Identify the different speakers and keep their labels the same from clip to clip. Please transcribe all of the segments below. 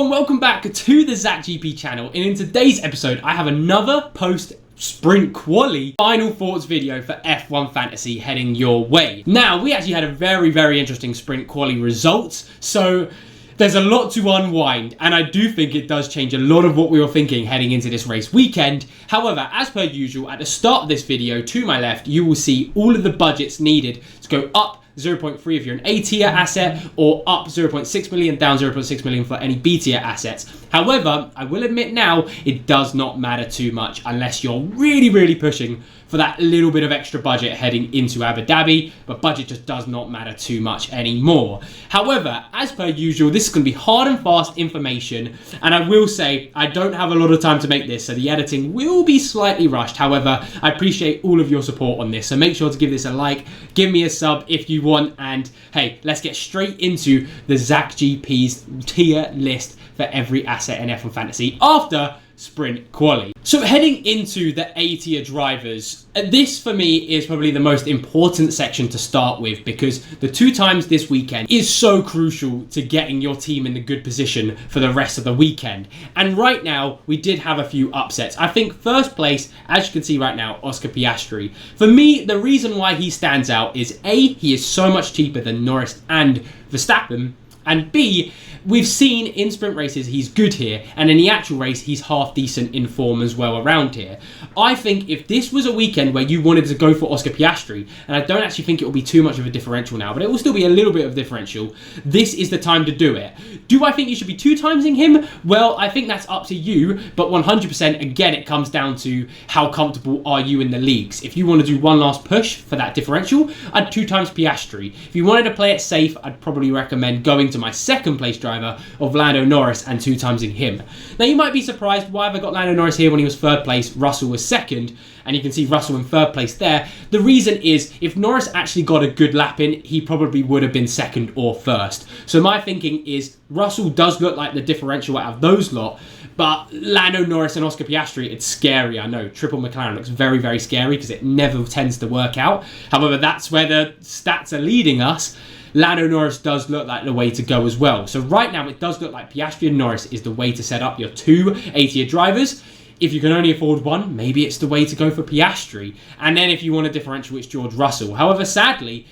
Speaker 1: everyone, welcome back to the Zach GP channel, and in today's episode I have another post-sprint quali final thoughts video for F1 Fantasy heading your way. Now, we actually had a very interesting sprint quali results, so there's a lot to unwind, and I do think it does change a lot of what we were thinking heading into this race weekend. However, as per usual, at the start of this video, to my left, you will see all of the budgets needed to go up 0.3 if you're an A tier asset, or up 0.6 million, down 0.6 million for any B tier assets. However, I will admit now, it does not matter too much unless you're really pushing for that little bit of extra budget heading into Abu Dhabi, but budget just does not matter too much anymore. However, as per usual, this is going to be hard and fast information, and I will say I don't have a lot of time to make this, so the editing will be slightly rushed. However, I appreciate all of your support on this, so make sure to give this a like, give me a sub if you want, and hey, let's get straight into the Zach GP's tier list for every asset in F1 Fantasy after sprint quali. So heading into the A tier drivers, this for me is probably the most important section to start with, because the 2 times this weekend is so crucial to getting your team in the good position for the rest of the weekend. And right now we did have a few upsets. I think first place, as you can see right now, Oscar Piastri. For me, the reason why he stands out is A, he is so much cheaper than Norris and Verstappen, and B, we've seen in sprint races he's good here, and in the actual race he's half decent in form as well around here. I think if this was a weekend where you wanted to go for Oscar Piastri, and I don't actually think it will be too much of a differential now, but it will still be a little bit of differential, this is the time to do it. Do I think you should be 2-timesing him? Well, I think that's up to you, but 100% again it comes down to how comfortable are you in the leagues. If you want to do one last push for that differential, I'd 2 times Piastri. If you wanted to play it safe, I'd probably recommend going to my second place driver of Lando Norris and 2-timesing him. Now you might be surprised, why have I got Lando Norris here when he was 3rd place, Russell was 2nd, and you can see Russell in 3rd place there. The reason is, if Norris actually got a good lap in, he probably would have been 2nd or 1st. So my thinking is, Russell does look like the differential out of those lot, but Lando Norris and Oscar Piastri, it's scary, I know. Triple McLaren looks very scary because it never tends to work out. However, that's where the stats are leading us. Lando Norris does look like the way to go as well. So right now it does look like Piastri and Norris is the way to set up your 2 A-tier drivers. If you can only afford one, maybe it's the way to go for Piastri. And then if you want a differential, it's George Russell. However, sadly,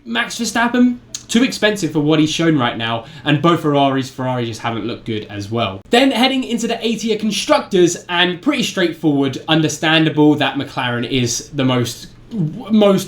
Speaker 1: Max Verstappen, too expensive for what he's shown right now, and both Ferrari just haven't looked good as well. Then heading into the A-tier constructors, and pretty straightforward, understandable that McLaren is the most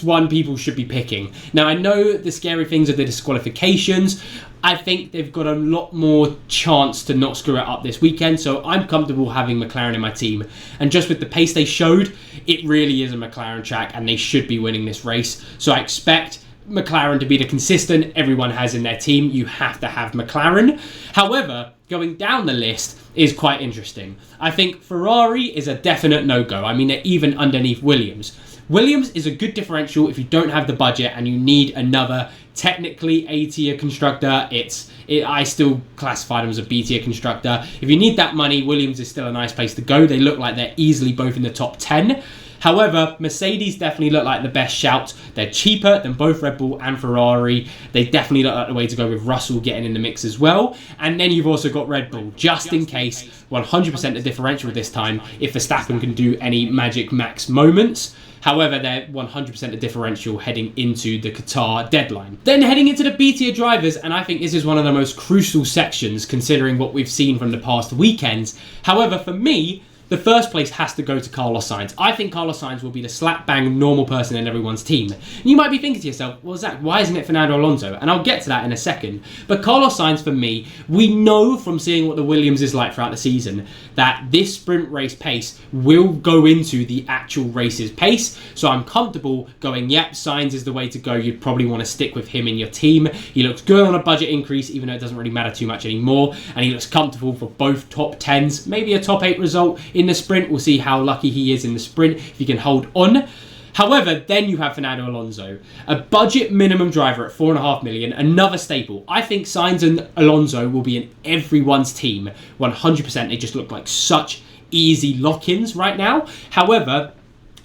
Speaker 1: one people should be picking. Now, I know the scary things are the disqualifications. I think they've got a lot more chance to not screw it up this weekend, so I'm comfortable having McLaren in my team. And just with the pace they showed, it really is a McLaren track, and they should be winning this race. So I expect McLaren to be the consistent everyone has in their team. You have to have McLaren. However, going down the list is quite interesting. I think Ferrari is a definite no-go. I mean, they're even underneath Williams. Williams is a good differential if you don't have the budget and you need another technically A-tier constructor. I still classify them as a B-tier constructor. If you need that money, Williams is still a nice place to go. They look like they're easily both in the top 10. However, Mercedes definitely look like the best shout. They're cheaper than both Red Bull and Ferrari. They definitely look like the way to go with Russell getting in the mix as well. And then you've also got Red Bull, just in case, 100% the differential this time, if Verstappen can do any magic max moments. However, they're 100% the differential heading into the Qatar deadline. Then heading into the B-tier drivers, and I think this is one of the most crucial sections considering what we've seen from the past weekends. However, for me, the first place has to go to Carlos Sainz. I think Carlos Sainz will be the slap-bang normal person in everyone's team. And you might be thinking to yourself, well, Zach, why isn't it Fernando Alonso? And I'll get to that in a second. But Carlos Sainz, for me, we know from seeing what the Williams is like throughout the season that this sprint race pace will go into the actual race's pace. So I'm comfortable going, yep, Sainz is the way to go. You'd probably want to stick with him in your team. He looks good on a budget increase, even though it doesn't really matter too much anymore. And he looks comfortable for both top 10s, maybe a top 8 result in the sprint. We'll see how lucky he is in the sprint if he can hold on. However, then you have Fernando Alonso, a budget minimum driver at 4.5 million, another staple. I think Sainz and Alonso will be in everyone's team 100%. They just look like such easy lock-ins right now. However,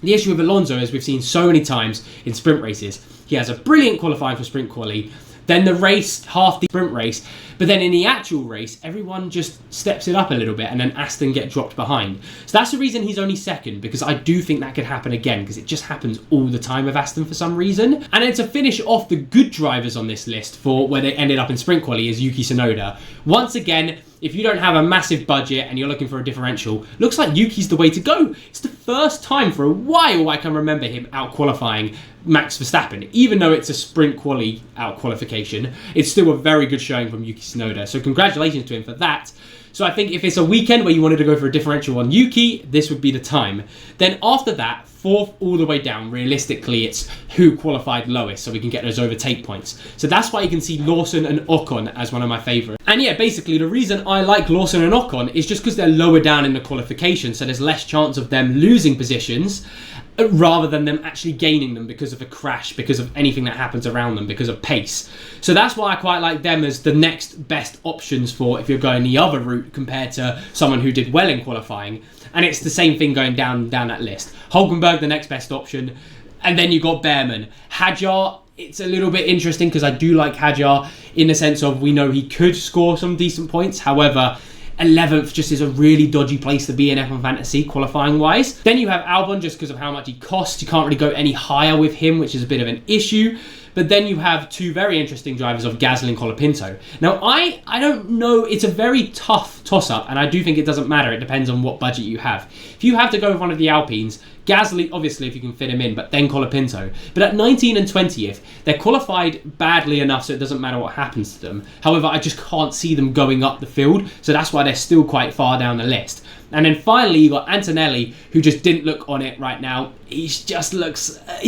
Speaker 1: the issue with Alonso, as we've seen so many times in sprint races, he has a brilliant qualifying for sprint quali. Then the race, half the sprint race, But then in the actual race, everyone just steps it up a little bit and then Aston get dropped behind. So that's the reason he's only second, because I do think that could happen again, because it just happens all the time with Aston for some reason. And then to finish off the good drivers on this list for where they ended up in sprint quali is Yuki Tsunoda. Once again, if you don't have a massive budget and you're looking for a differential, looks like Yuki's the way to go. It's the first time for a while I can remember him out-qualifying Max Verstappen. Even though it's a sprint quali out-qualification, it's still a very good showing from Yuki Tsunoda. So congratulations to him for that. So I think if it's a weekend where you wanted to go for a differential on Yuki, this would be the time. Then after that, fourth all the way down, realistically, it's who qualified lowest, so we can get those overtake points. So that's why you can see Lawson and Ocon as one of my favourites. And yeah, basically the reason I like Lawson and Ocon is just because they're lower down in the qualification, so there's less chance of them losing positions, rather than them actually gaining them because of a crash, because of anything that happens around them, because of pace. So that's why I quite like them as the next best options for if you're going the other route compared to someone who did well in qualifying. And it's the same thing going down that list. Hulkenberg, the next best option. And then you got Behrman. Hadjar, it's a little bit interesting because I do like Hadjar in the sense of we know he could score some decent points. However, 11th just is a really dodgy place to be in F1 Fantasy qualifying wise. Then you have Albon just because of how much he costs. You can't really go any higher with him, which is a bit of an issue. But then you have two very interesting drivers of Gasly and Colapinto. Now, I don't know. It's a very tough toss-up, and I do think it doesn't matter. It depends on what budget you have. If you have to go with one of the Alpines, Gasly, obviously, if you can fit him in, but then Colapinto. But at 19 and 20th, they're qualified badly enough so it doesn't matter what happens to them. However, I just can't see them going up the field, so that's why they're still quite far down the list. And then finally, you got Antonelli, who just didn't look on it right now. He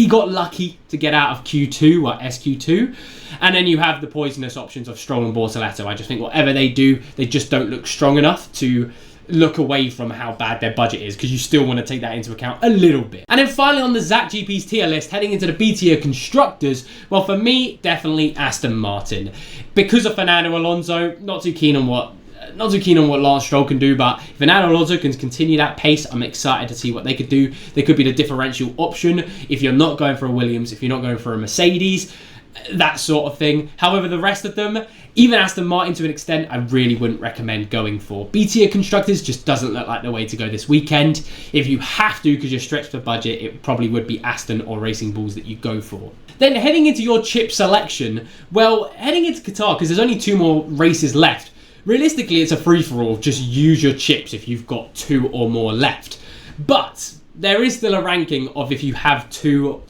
Speaker 1: got lucky to get out of Q2 or SQ2. And then you have the poisonous options of Stroll and Bortoletto. I just think whatever they do, they just don't look strong enough to look away from how bad their budget is, because you still want to take that into account a little bit. And then finally on the Zach GP's tier list, heading into the B tier constructors, well, for me, definitely Aston Martin. Because of Fernando Alonso, not too keen on what Lance Stroll can do, but if Fernando Alonso can continue that pace, I'm excited to see what they could do. They could be the differential option if you're not going for a Williams, if you're not going for a Mercedes, that sort of thing. However, the rest of them, even Aston Martin to an extent, I really wouldn't recommend going for. B tier constructors just doesn't look like the way to go this weekend. If you have to because you're stretched for budget, it probably would be Aston or Racing Bulls that you go for. Then heading into your chip selection, well, heading into Qatar, because there's only 2 more races left, realistically, it's a free-for-all. Just use your chips if you've got 2 or more left. But there is still a ranking of if you have 2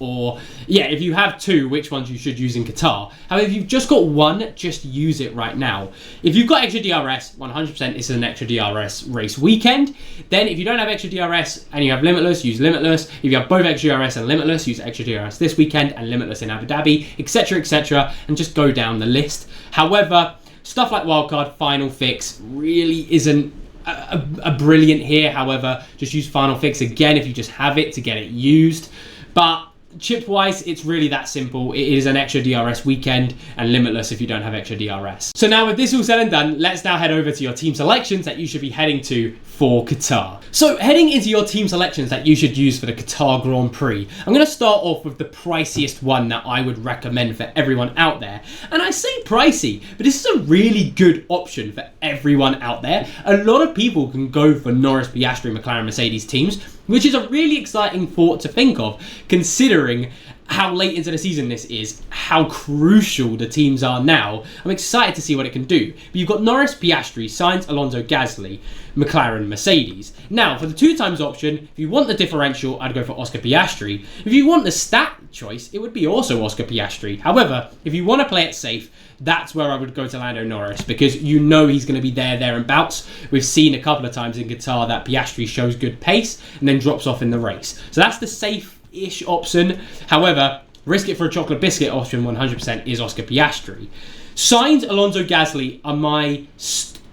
Speaker 1: if you have 2, which ones you should use in Qatar. However, if you've just got 1, just use it right now. If you've got extra DRS, 100% it's an extra DRS race weekend. Then if you don't have extra DRS and you have Limitless, use Limitless. If you have both extra DRS and Limitless, use extra DRS this weekend and Limitless in Abu Dhabi, etc., and just go down the list. However, stuff like Wildcard, Final Fix really isn't a brilliant here. However, just use Final Fix again if you just have it to get it used. But chip-wise, it's really that simple. It is an extra DRS weekend and Limitless if you don't have extra DRS. So now with this all said and done, let's now head over to your team selections that you should be heading to for Qatar. So heading into your team selections that you should use for the Qatar Grand Prix, I'm going to start off with the priciest one that I would recommend for everyone out there. And I say pricey, but this is a really good option for everyone out there. A lot of people can go for Norris, Piastri, McLaren, Mercedes teams, which is a really exciting thought to think of, considering how late into the season this is, how crucial the teams are now. I'm excited to see what it can do. But you've got Norris, Piastri, Sainz, Alonso, Gasly, McLaren, Mercedes. Now, for the 2 times option, if you want the differential, I'd go for Oscar Piastri. If you want the stat choice, it would be also Oscar Piastri. However, if you want to play it safe, that's where I would go to Lando Norris, because you know he's going to be there and bouts. We've seen a couple of times in Qatar that Piastri shows good pace and then drops off in the race. So that's the safe-ish option. However, risk it for a chocolate biscuit option 100% is Oscar Piastri. Sainz, Alonso, Gasly are my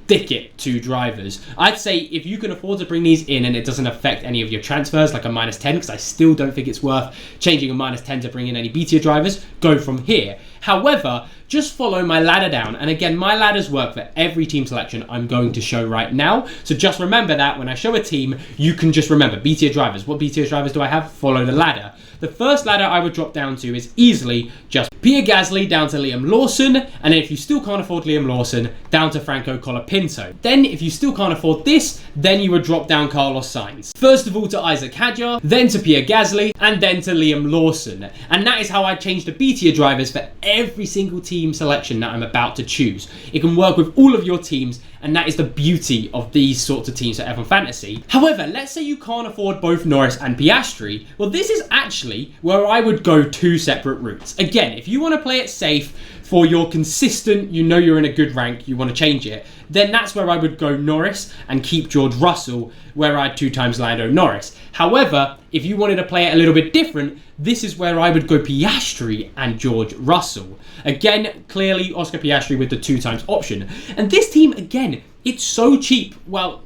Speaker 1: stick it to drivers. I'd say if you can afford to bring these in and it doesn't affect any of your transfers, like a -10, because I still don't think it's worth changing a -10 to bring in any B tier drivers, go from here. However, just follow my ladder down. And again, my ladders work for every team selection I'm going to show right now. So just remember that when I show a team, you can just remember B tier drivers. What B tier drivers do I have? Follow the ladder. The first ladder I would drop down to is easily just Pierre Gasly down to Liam Lawson. And then if you still can't afford Liam Lawson, down to Franco Colapinto. Then if you still can't afford this, then you would drop down Carlos Sainz. First of all to Isaac Hadjar, then to Pierre Gasly, and then to Liam Lawson. And that is how I change the B tier drivers for every single team selection that I'm about to choose. It can work with all of your teams, and that is the beauty of these sorts of teams at F1 Fantasy. However, let's say you can't afford both Norris and Piastri. Well, this is actually where I would go two separate routes. Again, if you want to play it safe for your consistent, you know you're in a good rank, you want to change it, then that's where I would go Norris and keep George Russell, where I had 2 times Lando Norris. However, if you wanted to play it a little bit different, this is where I would go Piastri and George Russell. Again, clearly Oscar Piastri with the 2 times option. And this team, again, it's so cheap. Well,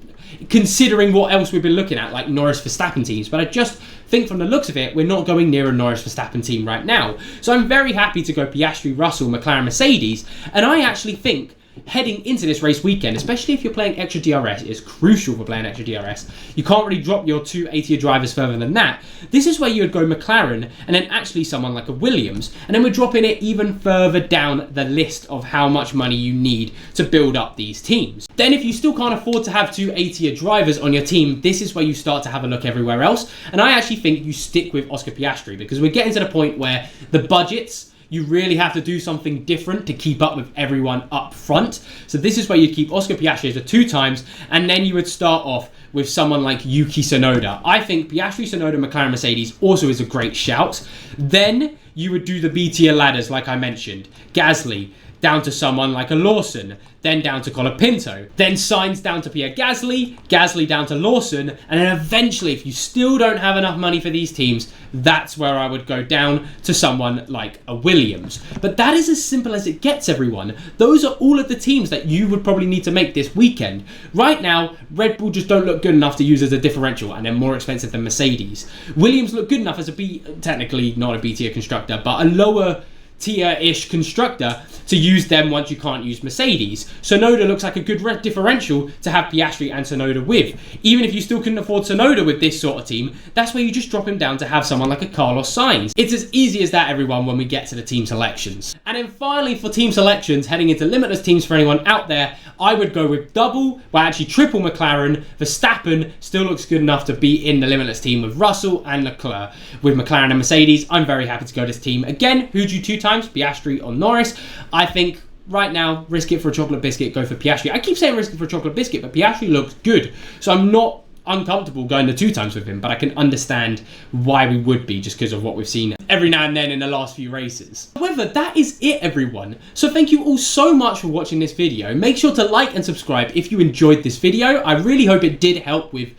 Speaker 1: considering what else we've been looking at, like Norris Verstappen teams, but I just think from the looks of it, we're not going near a Norris Verstappen team right now. So I'm very happy to go Piastri, Russell, McLaren, Mercedes, and I actually think heading into this race weekend, especially if you're playing extra DRS, it's crucial for playing extra DRS. You can't really drop your 2 A-tier drivers further than that. This is where you would go McLaren and then actually someone like a Williams, and then we're dropping it even further down the list of how much money you need to build up these teams. Then if you still can't afford to have 2 A-tier drivers on your team, this is where you start to have a look everywhere else. And I actually think you stick with Oscar Piastri, because we're getting to the point where the budgets, you really have to do something different to keep up with everyone up front. So this is where you keep Oscar Piastri as the 2 times, and then you would start off with someone like Yuki Tsunoda. I think Piastri, Tsunoda, McLaren, Mercedes also is a great shout. Then you would do the B tier ladders like I mentioned. Gasly down to someone like a Lawson, then down to Colapinto, then Sainz down to Pierre Gasly, Gasly down to Lawson, and then eventually, if you still don't have enough money for these teams, that's where I would go down to someone like a Williams. But that is as simple as it gets, everyone. Those are all of the teams that you would probably need to make this weekend. Right now, Red Bull just don't look good enough to use as a differential, and they're more expensive than Mercedes. Williams look good enough as a B, technically not a B tier constructor, but a lower tier-ish constructor to use them once you can't use Mercedes. Tsunoda looks like a good differential to have Piastri and Tsunoda with. Even if you still couldn't afford Tsunoda with this sort of team, that's where you just drop him down to have someone like a Carlos Sainz. It's as easy as that, everyone, when we get to the team selections. And then finally, for team selections, heading into Limitless teams for anyone out there, I would go with triple McLaren. Verstappen still looks good enough to be in the Limitless team with Russell and Leclerc. With McLaren and Mercedes, I'm very happy to go this team. Again, who do you 2 times? Piastri or Norris? I think right now, risk it for a chocolate biscuit, go for Piastri. I keep saying risk it for a chocolate biscuit, but Piastri looks good. So I'm not uncomfortable going the 2 times with him, but I can understand why we would be, just because of what we've seen every now and then in the last few races. However, that is it, everyone. So thank you all so much for watching this video. Make sure to like and subscribe if you enjoyed this video. I really hope it did help with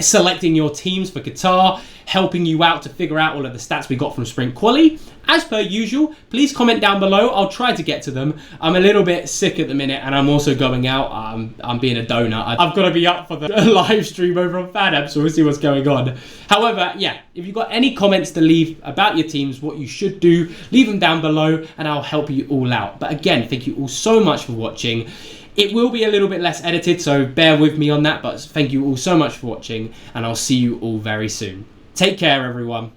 Speaker 1: selecting your teams for Qatar, helping you out to figure out all of the stats we got from Sprint Quali. As per usual, please comment down below. I'll try to get to them. I'm a little bit sick at the minute, and I'm also going out. I'm being a donut. I've got to be up for the live stream over on FanApp, so we'll see what's going on. However, yeah, if you've got any comments to leave about your teams, what you should do, leave them down below, and I'll help you all out. But again, thank you all so much for watching. It will be a little bit less edited, so bear with me on that, but thank you all so much for watching, and I'll see you all very soon. Take care, everyone.